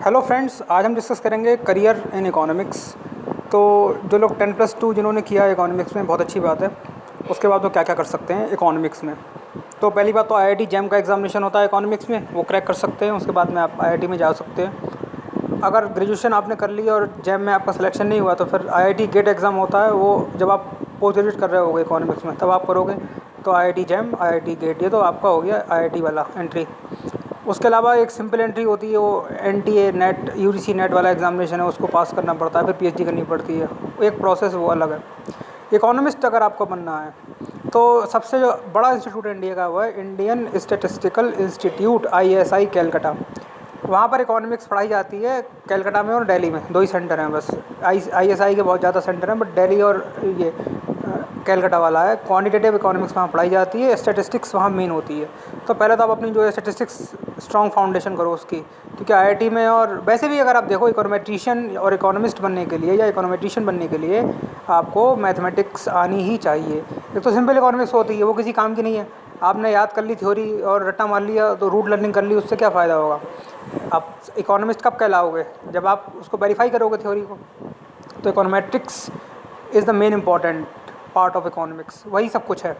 Hello friends, आज हम discuss करेंगे करियर इन इकोनॉमिक्स। तो जो लोग 10+2 जिन्होंने किया इकोनॉमिक्स में, बहुत अच्छी बात है। उसके बाद वो क्या क्या कर सकते हैं इकोनॉमिक्स में। तो पहली बात तो आईआईटी जैम का एग्जामिनेशन होता है इकोनॉमिक्स में, वो क्रैक कर सकते हैं। उसके बाद में आप आईआईटी में जा सकते हैं। अगर ग्रेजुएशन आपने कर ली और जैम में आपका सिलेक्शन नहीं हुआ तो फिर आईआईटी गेट एग्ज़ाम होता है, वो जब आप पोस्ट ग्रेजुएट कर रहे होगे इकोनॉमिक्स में तब आप करोगे। तो आईआईटी जैम, आईआईटी गेट, ये तो आपका हो गया आईआईटी वाला एंट्री। उसके अलावा एक सिंपल एंट्री होती है, वो एनटीए नेट, यूजीसी नेट वाला एग्जामिनेशन है, उसको पास करना पड़ता है, फिर पीएचडी करनी पड़ती है। एक प्रोसेस वो अलग है। इकोनॉमिस्ट अगर आपको बनना है तो सबसे जो बड़ा इंस्टीट्यूट इंडिया का वो है Indian statistical institute, ISI, Calcutta. वहाँ पर इकोनॉमिक्स पढ़ाई जाती है, कैलकाटा में और दिल्ली में, दो ही सेंटर हैं बस। आईएसआई के बहुत ज़्यादा सेंटर हैं, बट दिल्ली और ये कैलकाटा वाला है। क्वांटिटेटिव इकोनॉमिक्स वहाँ पढ़ाई जाती है, स्टैटिस्टिक्स वहाँ मेन होती है। तो पहले तो आप अपनी जो है स्टैटिस्टिक्स स्ट्रॉन्ग फाउंडेशन करो उसकी, क्योंकि आईआईटी में और वैसे भी अगर आप देखो इकोनोमेट्रिशियन और इकोनॉमिस्ट बनने के लिए या इकोनोमेट्रिशियन बनने के लिए आपको मैथमेटिक्स आनी ही चाहिए। एक तो सिंपल इकोनॉमिक्स होती है, वो किसी काम की नहीं है। आपने याद कर ली थ्योरी और रट्टा मार लिया तो रूट लर्निंग कर ली, उससे क्या फ़ायदा होगा। आप इकोनॉमिस्ट कब कहलाओगे, जब आप उसको वेरीफाई करोगे थ्योरी को। तो econometrics is the main important part of economics, वही सब कुछ है।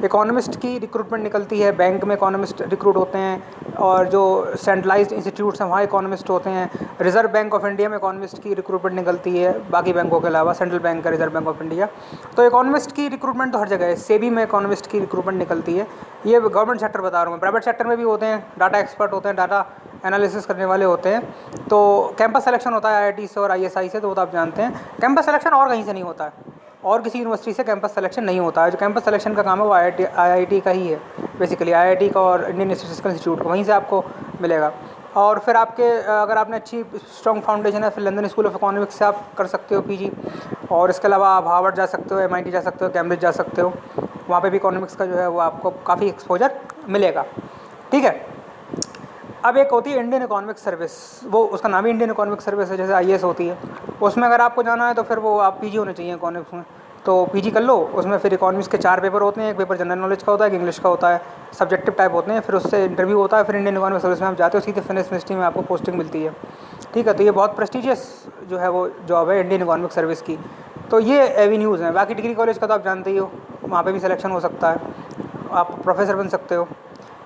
इकोनॉमिस्ट की रिक्रूटमेंट निकलती है, बैंक में इकोनॉमिस्ट रिक्रूट होते हैं, और जो सेंट्रलाइज्ड इंस्टीट्यूट्स हैं वहाँ इकोनॉमिस्ट होते हैं। रिजर्व बैंक ऑफ इंडिया में इकोनॉमिस्ट की रिक्रूटमेंट निकलती है, बाकी बैंकों के अलावा, सेंट्रल बैंक का रिजर्व बैंक ऑफ इंडिया। तो इकोनॉमिस्ट की रिक्रूटमेंट तो हर जगह है। सेबी में इकोनॉमिस्ट की रिक्रूटमेंट निकलती है। ये गवर्नमेंट सेक्टर बता रहा हूँ मैं, प्राइवेट सेक्टर में भी होते हैं, डाटा एक्सपर्ट होते हैं, डाटा एनालिसिस करने वाले होते हैं। तो कैंपस सिलेक्शन होता है आईआईटी से और आईएसआई से, तो वो तो आप जानते हैं। कैंपस सिलेक्शन और कहीं से नहीं होता है, और किसी यूनिवर्सिटी से कैंपस सिलेक्शन नहीं होता है। जो कैंपस सिलेक्शन का काम है वो आईआईटी का ही है बेसिकली, आईआईटी का और इंडियन स्टैटिस्टिकल इंस्टीट्यूट का, वहीं से आपको मिलेगा। और फिर आपके अगर आपने अच्छी स्ट्रॉन्ग फाउंडेशन है, फिर लंदन स्कूल ऑफ इकोनॉमिक्स से आप कर सकते हो पीजी। और इसके अलावा आप हार्वर्ड जा सकते हो, एमआईटी जा सकते हो, कैम्ब्रिज जा सकते हो। वहाँ पे भी इकोनॉमिक्स का जो है वो आपको काफ़ी एक्सपोजर मिलेगा। ठीक है। अब एक होती है इंडियन इकोनॉमिक सर्विस, वो उसका नाम ही इंडियन इकोनॉमिक सर्विस है, जैसे आईएएस होती है। उसमें अगर आपको जाना है तो फिर वो आप पीजी होने चाहिए इकोनॉमिक्स में, तो पीजी कर लो। उसमें फिर इकोनॉमिक्स के 4 पेपर होते हैं, एक पेपर जनरल नॉलेज का होता है, एक इंग्लिश का होता है, सब्जेक्टिव टाइप होते हैं। फिर उससे इंटरव्यू होता है, फिर इंडियन इकोनॉमिक सर्विस में आप जाते हो, सीधे फाइनेंस मिनिस्ट्री में आपको पोस्टिंग मिलती है। ठीक है। तो ये बहुत प्रेस्टिजियस जो है वो जॉब है इंडियन इकोनॉमिक सर्विस की। तो ये एवेन्यूज़ हैं। बाकी डिग्री कॉलेज का तो आप जानते ही हो, वहाँ पर भी सिलेक्शन हो सकता है, आप प्रोफेसर बन सकते हो,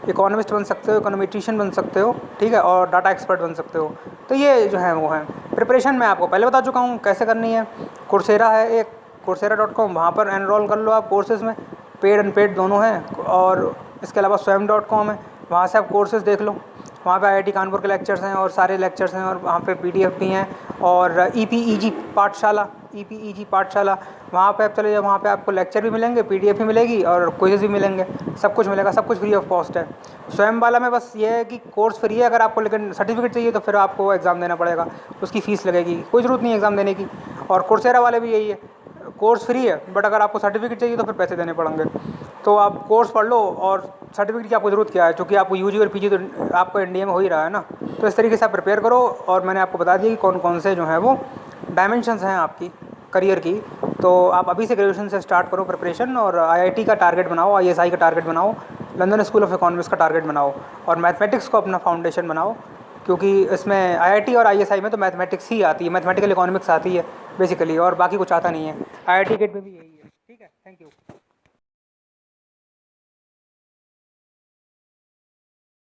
इकोनॉमिस्ट बन सकते हो, इकोनोमेट्रिशियन बन सकते हो, ठीक है, और डाटा एक्सपर्ट बन सकते हो। तो ये जो है वो है। प्रिपरेशन मैं आपको पहले बता चुका हूँ कैसे करनी है। कोर्सेरा है एक, coursera.com, वहाँ पर एनरोल कर लो आप कोर्सेज़ में, पेड अनपेड दोनों हैं। और इसके अलावा swayam.com है, वहाँ से आप कोर्सेज़ देख लो। वहाँ पे आईआईटी कानपुर के लेक्चर्स हैं और सारे लेक्चर्स हैं, और वहाँ पे पीडीएफ भी हैं। और ईपीईजी पाठशाला, ईपीईजी पाठशाला, वहाँ पे आप चले जाओ, वहाँ पे आपको लेक्चर भी मिलेंगे, पीडीएफ भी मिलेगी और क्विज़ भी मिलेंगे, सब कुछ मिलेगा, सब कुछ फ्री ऑफ कॉस्ट है। स्वयं वाला में बस ये है कि कोर्स फ्री है अगर आपको, लेकिन सर्टिफिकेट चाहिए तो फिर आपको एग्ज़ाम देना पड़ेगा, उसकी फ़ीस लगेगी, कोई ज़रूरत नहीं है एग्ज़ाम देने की। और कोर्सेरा वाले भी यही है, कोर्स फ्री है बट अगर आपको सर्टिफिकेट चाहिए तो फिर पैसे देने पड़ेंगे। तो आप कोर्स पढ़ लो, और सर्टिफिकेट की आपको ज़रूरत क्या है, क्योंकि आपको यूजी और पीजी तो आपको इंडिया में हो ही रहा है ना। तो इस तरीके से आप प्रिपेयर करो। और मैंने आपको बता दिया कि कौन कौन से जो हैं वो डायमेंशंस हैं आपकी करियर की। तो आप अभी से ग्रेजुएशन से स्टार्ट करो प्रिपरेशन, और आईआईटी का टारगेट बनाओ, आईएसआई का टारगेट बनाओ, लंदन स्कूल ऑफ इकोनॉमिक्स का टारगेट बनाओ, और मैथमेटिक्स को अपना फाउंडेशन बनाओ। क्योंकि इसमें आईआईटी और आईएसआई में तो मैथमेटिक्स ही आती है, मैथमेटिकल इकोनॉमिक्स आती है बेसिकली, और बाकी कुछ आता नहीं है। आईआईटी गेट में भी यही है।